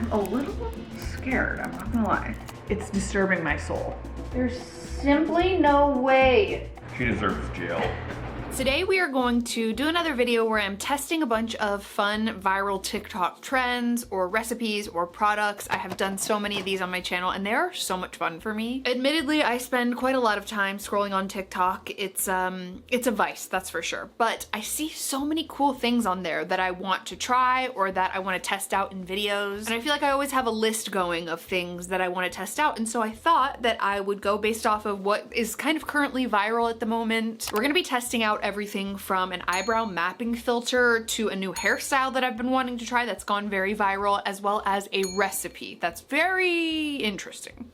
I'm a little scared, I'm not gonna lie. It's disturbing my soul. There's simply no way. She deserves jail. Today we are going to do another video where I'm testing a bunch of fun viral TikTok trends or recipes or products. I have done so many of these on my channel and they are so much fun for me. Admittedly, I spend quite a lot of time scrolling on TikTok. It's a vice, that's for sure. But I see so many cool things on there that I want to try or that I want to test out in videos. And I feel like I always have a list going of things that I want to test out. And so I thought that I would go based off of what is kind of currently viral at the moment. We're gonna be testing out everything from an eyebrow mapping filter to a new hairstyle that I've been wanting to try that's gone very viral, as well as a recipe that's very interesting.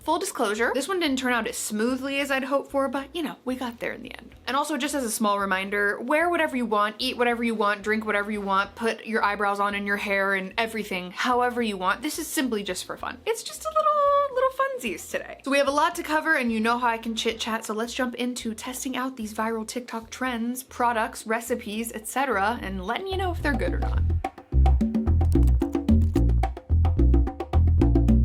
Full disclosure, this one didn't turn out as smoothly as I'd hoped for, but you know, we got there in the end. And also, just as a small reminder, wear whatever you want, eat whatever you want, drink whatever you want, put your eyebrows on and your hair and everything however you want. This is simply just for fun. It's just a little funsies today. So we have a lot to cover and you know how I can chit chat, so let's jump into testing out these viral TikTok trends, products, recipes, etc. and letting you know if they're good or not.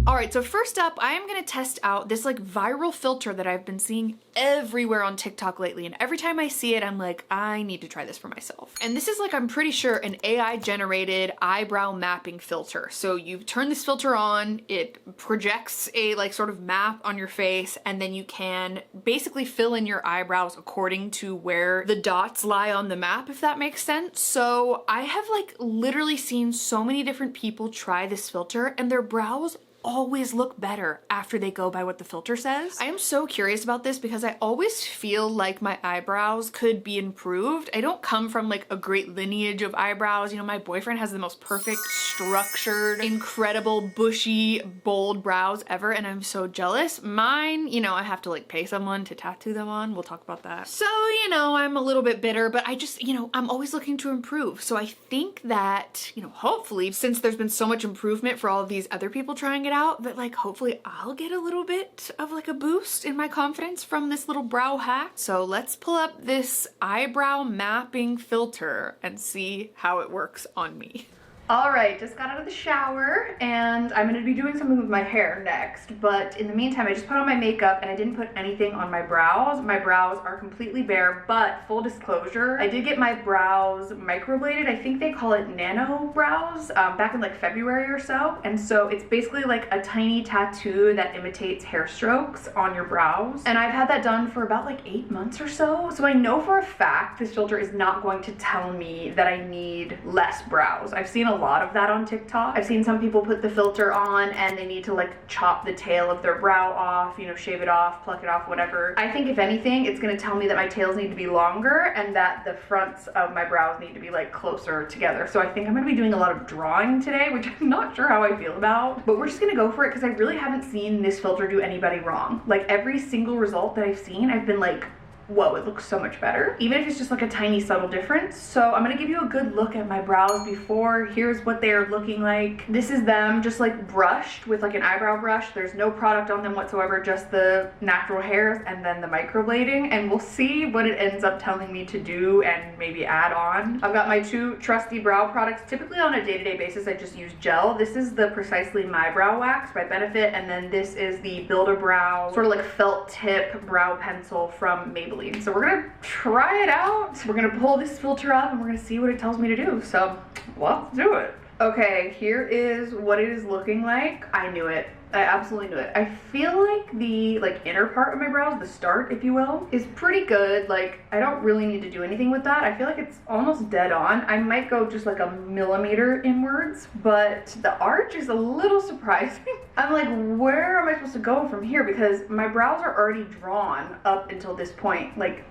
Alright, so first up, I am gonna test out this like viral filter that I've been seeing everywhere on TikTok lately, and every time I see it, I'm like, I need to try this for myself. And this is like, I'm pretty sure, an AI generated eyebrow mapping filter. So you turn this filter on, it projects a like sort of map on your face, and then you can basically fill in your eyebrows according to where the dots lie on the map, if that makes sense. So I have like literally seen so many different people try this filter and their brows always look better after they go by what the filter says. I am so curious about this because I always feel like my eyebrows could be improved. I don't come from like a great lineage of eyebrows. You know, my boyfriend has the most perfect, structured, incredible, bushy, bold brows ever, and I'm so jealous. Mine, you know, I have to like pay someone to tattoo them on. We'll talk about that. So, you know, I'm a little bit bitter, but I just, you know, I'm always looking to improve. So I think that, you know, hopefully, since there's been so much improvement for all of these other people trying it out, that like hopefully I'll get a little bit of like a boost in my confidence from this little brow hack. So let's pull up this eyebrow mapping filter and see how it works on me. Alright, just got out of the shower and I'm gonna be doing something with my hair next, but in the meantime I just put on my makeup and I didn't put anything on my brows. My brows are completely bare, but full disclosure, I did get my brows microbladed. I think they call it nano brows, back in like February or so, and so it's basically like a tiny tattoo that imitates hair strokes on your brows, and I've had that done for about like 8 months or so. So I know for a fact this filter is not going to tell me that I need less brows. I've seen a lot of that on TikTok. I've seen some people put the filter on and they need to like chop the tail of their brow off, you know, shave it off, pluck it off, whatever. I think if anything, it's gonna tell me that my tails need to be longer and that the fronts of my brows need to be like closer together. So I think I'm gonna be doing a lot of drawing today, which I'm not sure how I feel about, but we're just gonna go for it because I really haven't seen this filter do anybody wrong. Like every single result that I've seen, I've been like, whoa, it looks so much better, even if it's just like a tiny subtle difference. So I'm gonna give you a good look at my brows before. Here's what they're looking like. This is them just like brushed with like an eyebrow brush. There's no product on them whatsoever, just the natural hairs and then the microblading, and we'll see what it ends up telling me to do and maybe add on. I've got my two trusty brow products. Typically on a day-to-day basis I just use gel. This is the Precisely My Brow Wax by Benefit, and then this is the Build-A-Brow sort of like felt tip brow pencil from Maybelline. So we're gonna try it out. We're gonna pull this filter up and we're gonna see what it tells me to do. So let's do it. Okay, here is what it is looking like. I knew it. I absolutely knew it. I feel like the inner part of my brows, the start if you will, is pretty good. Like I don't really need to do anything with that. I feel like it's almost dead on. I might go just like a millimeter inwards, but the arch is a little surprising. I'm like, where am I supposed to go from here? Because my brows are already drawn up until this point. Like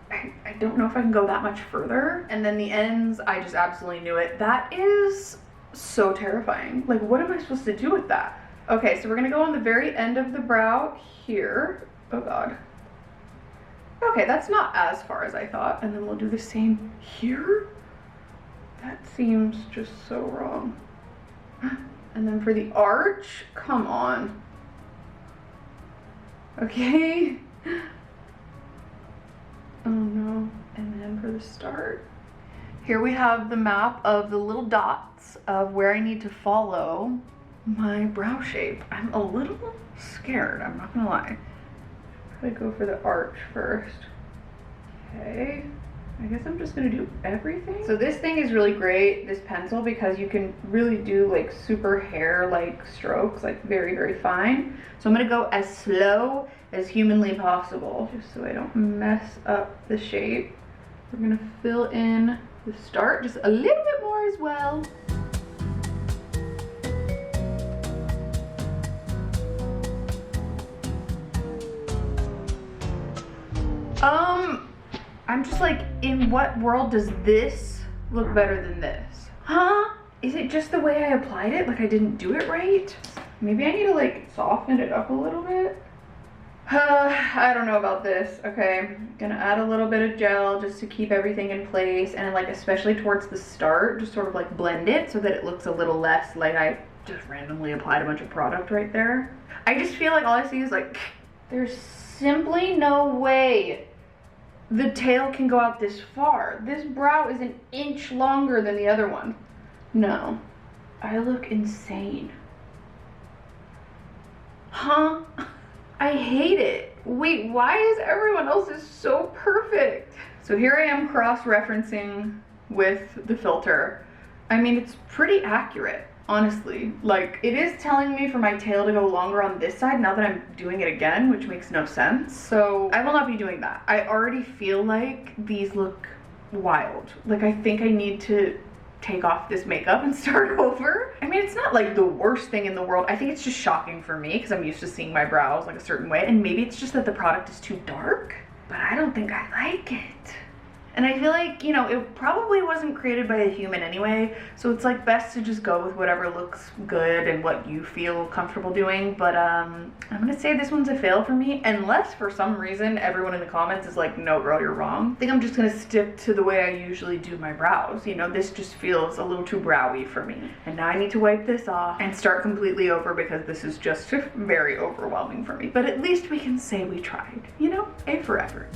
I don't know if I can go that much further. And then the ends, I just absolutely knew it. That is so terrifying. Like what am I supposed to do with that? Okay, so we're gonna go on the very end of the brow here. Oh God. Okay, that's not as far as I thought. And then we'll do the same here. That seems just so wrong. And then for the arch, come on. Okay. Oh no. And then for the start, here we have the map of the little dots of where I need to follow my brow shape. I'm a little scared, I'm not gonna lie. Probably go for the arch first. Okay, I guess I'm just gonna do everything. So this thing is really great, this pencil, because you can really do like super hair-like strokes, like very, very fine. So I'm gonna go as slow as humanly possible, just so I don't mess up the shape. We're gonna fill in the start just a little bit more as well. I'm just like, in what world does this look better than this? Huh? Is it just the way I applied it? Like I didn't do it right? Maybe I need to like soften it up a little bit. I don't know about this. Okay, gonna add a little bit of gel just to keep everything in place, and like especially towards the start, just sort of like blend it so that it looks a little less like I just randomly applied a bunch of product right there. I just feel like all I see is like, there's simply no way the tail can go out this far. This brow is an inch longer than the other one. No, I look insane. Huh? I hate it. Wait, why is everyone else's so perfect? So here I am cross-referencing with the filter. I mean, it's pretty accurate, honestly. Like, it is telling me for my tail to go longer on this side now that I'm doing it again, which makes no sense. So I will not be doing that. I already feel like these look wild. Like, I think I need to take off this makeup and start over. I mean, it's not like the worst thing in the world. I think it's just shocking for me because I'm used to seeing my brows like a certain way, and maybe it's just that the product is too dark, but I don't think I like it. And I feel like, you know, it probably wasn't created by a human anyway, so it's like best to just go with whatever looks good and what you feel comfortable doing. But I'm gonna say this one's a fail for me, unless for some reason everyone in the comments is like, no girl, you're wrong. I think I'm just gonna stick to the way I usually do my brows. You know, this just feels a little too browy for me. And now I need to wipe this off and start completely over because this is just very overwhelming for me. But at least we can say we tried, you know, A for effort.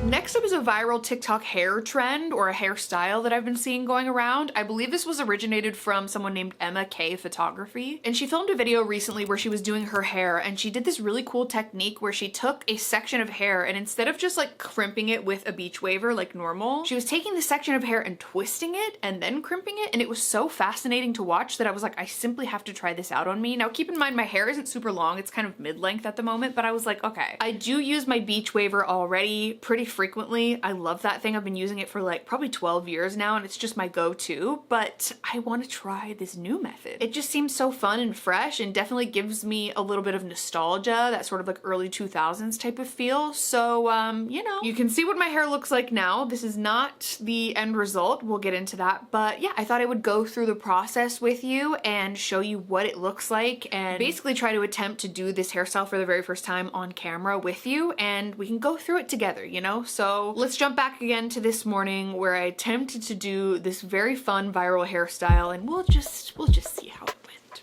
Next up is a viral TikTok hair trend or a hairstyle that I've been seeing going around. I believe this was originated from someone named Emma K Photography. And she filmed a video recently where she was doing her hair, and she did this really cool technique where she took a section of hair and instead of just like crimping it with a beach waver like normal, she was taking the section of hair and twisting it and then crimping it. And it was so fascinating to watch that I was like, I simply have to try this out on me. Now keep in mind, my hair isn't super long. It's kind of mid-length at the moment, but I was like, okay, I do use my beach waver already pretty frequently. I love that thing. I've been using it for like probably 12 years now, and it's just my go-to, but I want to try this new method. It just seems so fun and fresh and definitely gives me a little bit of nostalgia, that sort of like early 2000s type of feel. So, you know, you can see what my hair looks like now. This is not the end result. We'll get into that, but yeah, I thought I would go through the process with you and show you what it looks like and basically try to attempt to do this hairstyle for the very first time on camera with you, and we can go through it together, you know? So let's jump back again to this morning where I attempted to do this very fun viral hairstyle, and we'll just see how it went.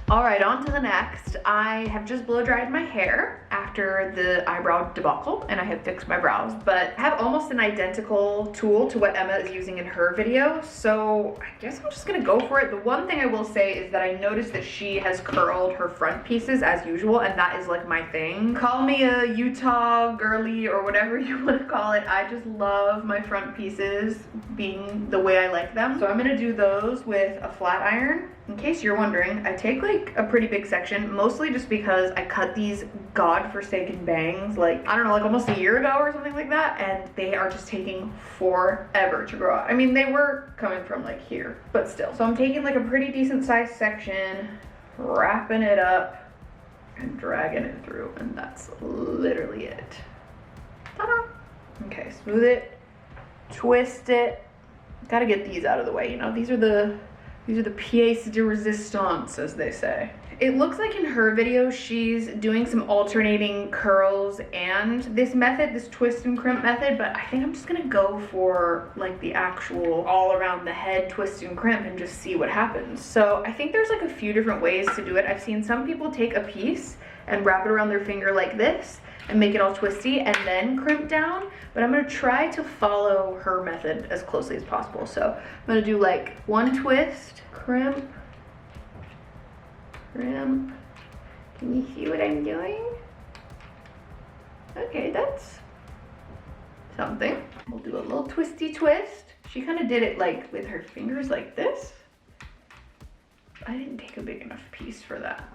All right, on to the next. I have just blow dried my hair after the eyebrow debacle, and I have fixed my brows, but I have almost an identical tool to what Emma is using in her video, so I guess I'm just gonna go for it. The one thing I will say is that I noticed that she has curled her front pieces as usual, and that is like my thing. Call me a Utah girly or whatever you want to call it. I just love my front pieces being the way I like them. So I'm gonna do those with a flat iron. In case you're wondering, I take like a pretty big section, mostly just because I cut these godforsaken bangs like, I don't know, like almost a year ago or something like that, and they are just taking forever to grow out. I mean, they were coming from like here, but still. So I'm taking like a pretty decent sized section, wrapping it up, and dragging it through, and that's literally it. Ta-da! Okay, smooth it, twist it. Gotta get these out of the way, you know, these are the pièces de résistance, as they say. It looks like in her video she's doing some alternating curls and this method, this twist and crimp method, but I think I'm just gonna go for like the actual all around the head twist and crimp and just see what happens. So I think there's like a few different ways to do it. I've seen some people take a piece and wrap it around their finger like this, and make it all twisty and then crimp down, but I'm gonna try to follow her method as closely as possible. So I'm gonna do like one twist, crimp, crimp. Can you see what I'm doing? Okay, that's something. We'll do a little twisty twist. She kind of did it like with her fingers like this. I didn't take a big enough piece for that.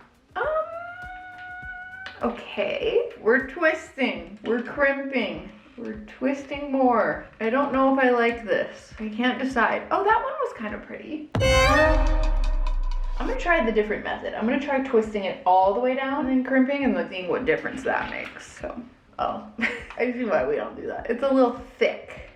Okay, we're twisting, we're crimping, we're twisting more. I don't know if I like this. I can't decide. Oh, that one was kind of pretty. I'm gonna try the different method. I'm gonna try twisting it all the way down and then crimping and seeing what difference that makes. So, oh, I see why we don't do that. It's a little thick.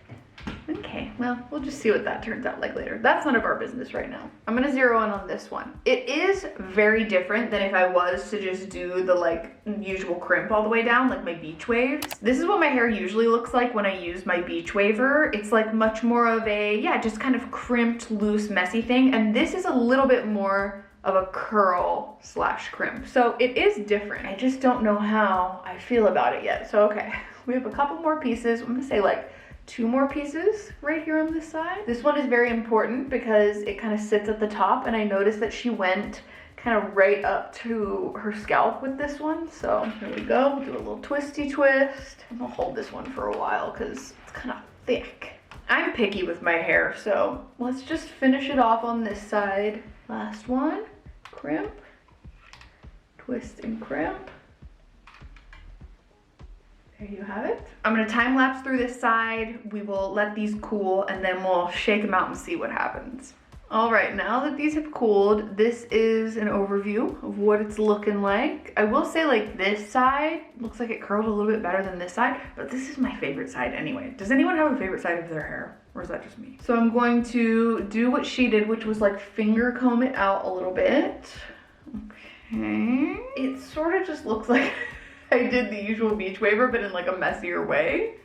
Okay, well, we'll just see what that turns out like later. That's none of our business right now. I'm gonna zero in on this one. It is very different than if I was to just do the like usual crimp all the way down, like my beach waves. This is what my hair usually looks like when I use my beach waver. It's like much more of a, yeah, just kind of crimped, loose, messy thing. And this is a little bit more of a curl slash crimp. So it is different. I just don't know how I feel about it yet. So, okay, we have a couple more pieces. I'm gonna say like 2 more pieces right here on this side. This one is very important because it kind of sits at the top, and I noticed that she went kind of right up to her scalp with this one. So here we go, we'll do a little twisty twist. I'm gonna hold this one for a while because it's kind of thick. I'm picky with my hair, so let's just finish it off on this side. Last one, crimp, twist and crimp. There you have it. I'm gonna time lapse through this side. We will let these cool and then we'll shake them out and see what happens. All right, now that these have cooled, this is an overview of what it's looking like. I will say like this side looks like it curled a little bit better than this side, but this is my favorite side anyway. Does anyone have a favorite side of their hair? Or is that just me? So I'm going to do what she did, which was like finger comb it out a little bit. Okay. It sort of just looks like I did the usual beach waver, but in like a messier way.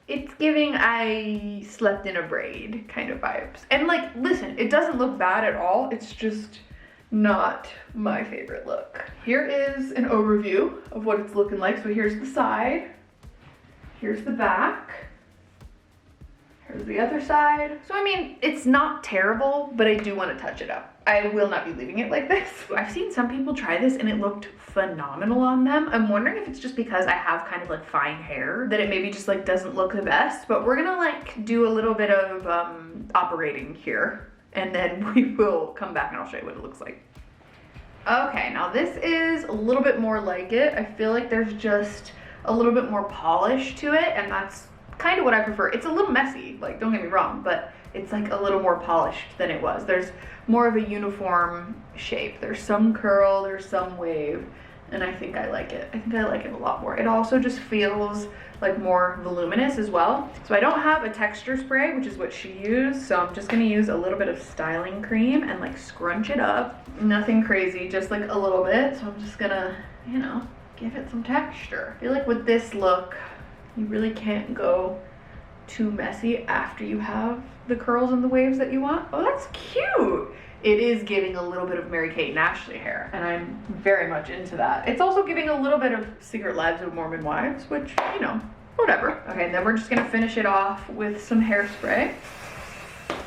It's giving I slept in a braid kind of vibes. And like, listen, it doesn't look bad at all. It's just not my favorite look. Here is an overview of what it's looking like. So here's the side, here's the back, here's the other side. So I mean, it's not terrible, but I do want to touch it up. I will not be leaving it like this. I've seen some people try this and it looked phenomenal on them. I'm wondering if it's just because I have kind of like fine hair that it maybe just like doesn't look the best, but we're gonna like do a little bit of operating here and then we will come back and I'll show you what it looks like. Okay, now this is a little bit more like it. I feel like there's just a little bit more polish to it, and that's kind of what I prefer. It's a little messy, like don't get me wrong, but it's like a little more polished than it was. There's more of a uniform shape. There's some curl, there's some wave, and I think I like it. I think I like it a lot more. It also just feels like more voluminous as well. So I don't have a texture spray, which is what she used, so I'm just gonna use a little bit of styling cream and like scrunch it up. Nothing crazy, just like a little bit. So I'm just gonna, you know, give it some texture. I feel like with this look, you really can't go too messy after you have the curls and the waves that you want. Oh, that's cute. It is giving a little bit of Mary-Kate and Ashley hair, and I'm very much into that. It's also giving a little bit of Secret Lives of Mormon Wives, which, you know, whatever. Okay, then we're just gonna finish it off with some hairspray.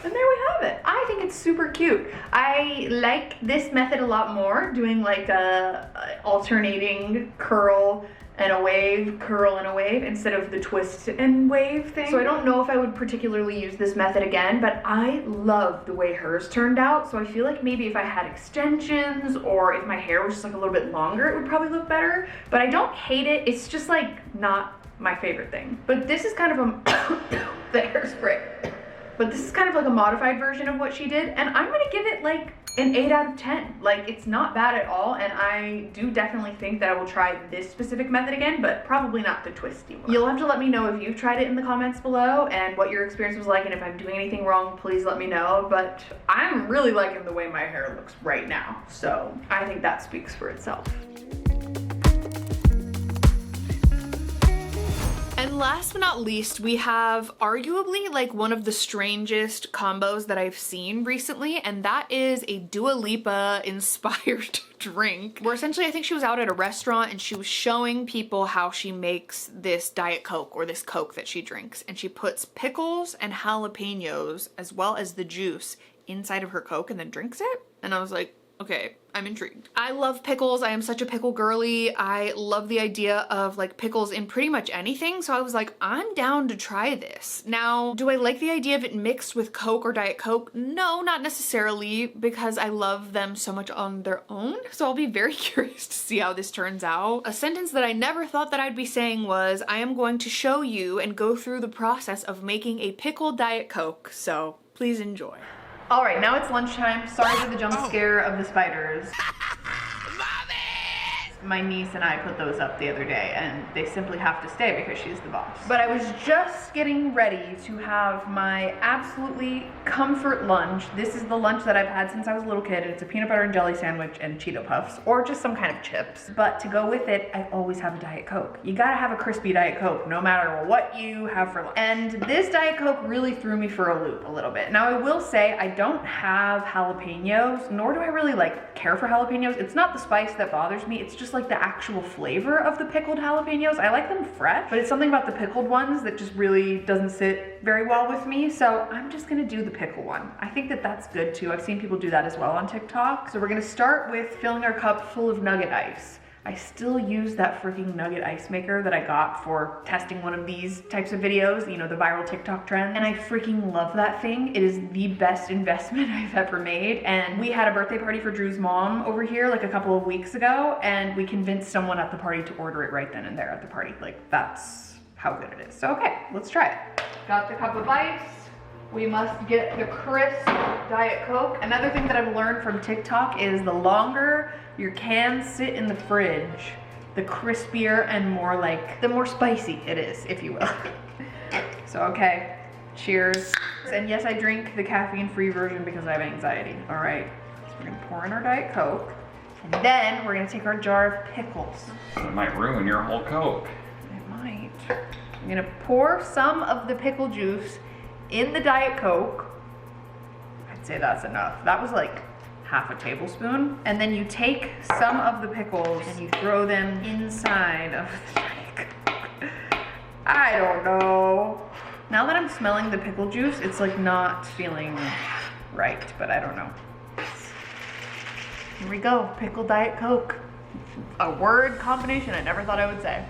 And there we have it. I think it's super cute. I like this method a lot more, doing like a alternating curl and a wave, curl and a wave, instead of the twist and wave thing. So I don't know if I would particularly use this method again, but I love the way hers turned out. So I feel like maybe if I had extensions or if my hair was just like a little bit longer, it would probably look better. But I don't hate it. It's just like not my favorite thing. But this is kind of a, the hairspray. But this is kind of like a modified version of what she did. And I'm gonna give it like an 8 out of 10. Like, it's not bad at all, and I do definitely think that I will try this specific method again, but probably not the twisty one. You'll have to let me know if you've tried it in the comments below and what your experience was like, and if I'm doing anything wrong, please let me know. But I'm really liking the way my hair looks right now, so I think that speaks for itself. And last but not least, we have arguably like one of the strangest combos that I've seen recently, and that is a Dua Lipa inspired drink, where essentially I think she was out at a restaurant and she was showing people how she makes this Diet Coke, or this Coke that she drinks, and she puts pickles and jalapenos as well as the juice inside of her Coke and then drinks it. And I was like, okay, I'm intrigued. I love pickles. I am such a pickle girly. I love the idea of like pickles in pretty much anything. So I was like, I'm down to try this. Now, do I like the idea of it mixed with Coke or Diet Coke? No, not necessarily, because I love them so much on their own. So I'll be very curious to see how this turns out. A sentence that I never thought that I'd be saying was, I am going to show you and go through the process of making a pickle Diet Coke. So please enjoy. All right, now it's lunchtime. Sorry for the jump scare of the spiders. My niece and I put those up the other day, and they simply have to stay because she's the boss. But I was just getting ready to have my absolutely comfort lunch. This is the lunch that I've had since I was a little kid. It's a peanut butter and jelly sandwich and Cheeto Puffs, or just some kind of chips. But to go with it, I always have a Diet Coke. You gotta have a crispy Diet Coke, no matter what you have for lunch. And this Diet Coke really threw me for a loop a little bit. Now, I will say I don't have jalapenos, nor do I really like care for jalapenos. It's not the spice that bothers me, it's just like the actual flavor of the pickled jalapenos. I like them fresh, but it's something about the pickled ones that just really doesn't sit very well with me. So I'm just gonna do the pickle one. I think that that's good too. I've seen people do that as well on TikTok. So we're gonna start with filling our cup full of nugget ice. I still use that freaking nugget ice maker that I got for testing one of these types of videos, you know, the viral TikTok trend. And I freaking love that thing. It is the best investment I've ever made. And we had a birthday party for Drew's mom over here like a couple of weeks ago, and we convinced someone at the party to order it right then and there at the party. Like, that's how good it is. So okay, let's try it. Got the cup of ice. We must get the crisp Diet Coke. Another thing that I've learned from TikTok is the longer your cans sit in the fridge, the crispier and more like, the more spicy it is, if you will. So okay, cheers. And yes, I drink the caffeine-free version because I have anxiety. All right, so we're gonna pour in our Diet Coke, and then we're gonna take our jar of pickles. It might ruin your whole Coke. It might. I'm gonna pour some of the pickle juice in the Diet Coke. I'd say that's enough. That was like half a tablespoon. And then you take some of the pickles and you throw them inside of the Diet Coke. I don't know. Now that I'm smelling the pickle juice, it's like not feeling right, but I don't know. Here we go, pickle Diet Coke. A word combination I never thought I would say.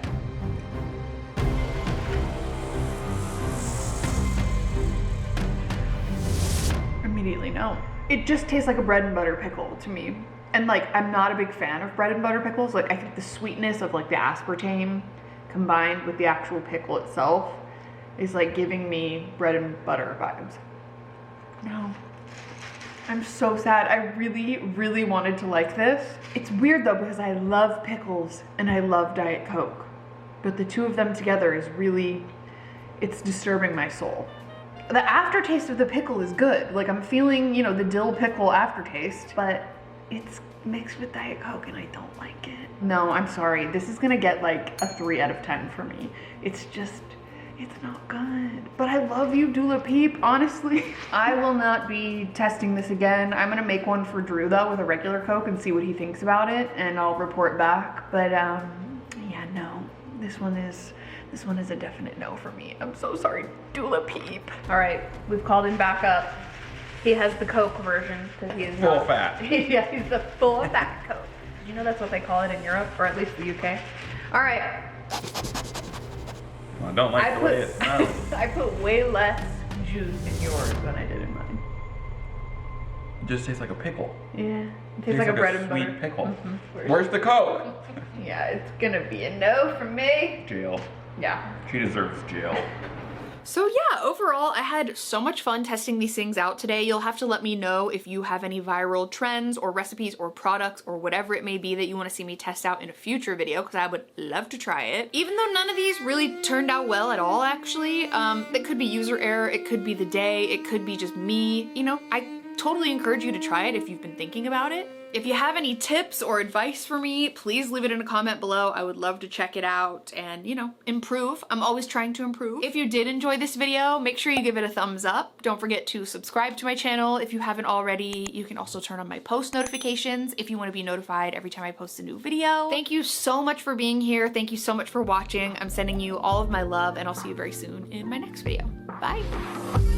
Immediately no. It just tastes like a bread and butter pickle to me. And like, I'm not a big fan of bread and butter pickles. Like, I think the sweetness of like the aspartame combined with the actual pickle itself is like giving me bread and butter vibes. No. I'm so sad. I really, really wanted to like this. It's weird though, because I love pickles and I love Diet Coke. But the two of them together is really, it's disturbing my soul. The aftertaste of the pickle is good. Like, I'm feeling, you know, the dill pickle aftertaste, but it's mixed with Diet Coke and I don't like it. No, I'm sorry. This is gonna get like a 3 out of 10 for me. It's just, it's not good. But I love you, Dula Peep, honestly. I will not be testing this again. I'm gonna make one for Drew though with a regular Coke and see what he thinks about it, and I'll report back. But yeah, no, this one is a definite no for me. I'm so sorry, Dula Peep. All right, we've called him back up. He has the Coke version because he is full fat. Yeah, he's the full fat Coke. Did you know that's what they call it in Europe, or at least the UK? All right. Well, I don't like the way it smells. I put way less juice in yours than I did in mine. It just tastes like a pickle. Yeah, it tastes like a bread and butter. Sweet pickle. Where's the Coke? Yeah, it's gonna be a no from me. Jail. Yeah. She deserves jail. So yeah, overall, I had so much fun testing these things out today. You'll have to let me know if you have any viral trends or recipes or products or whatever it may be that you want to see me test out in a future video, because I would love to try it. Even though none of these really turned out well at all, actually. It could be user error, it could be the day, it could be just me. You know, I totally encourage you to try it if you've been thinking about it. If you have any tips or advice for me, please leave it in a comment below. I would love to check it out and, you know, improve. I'm always trying to improve. If you did enjoy this video, make sure you give it a thumbs up. Don't forget to subscribe to my channel if you haven't already. You can also turn on my post notifications if you want to be notified every time I post a new video. Thank you so much for being here. Thank you so much for watching. I'm sending you all of my love, and I'll see you very soon in my next video. Bye.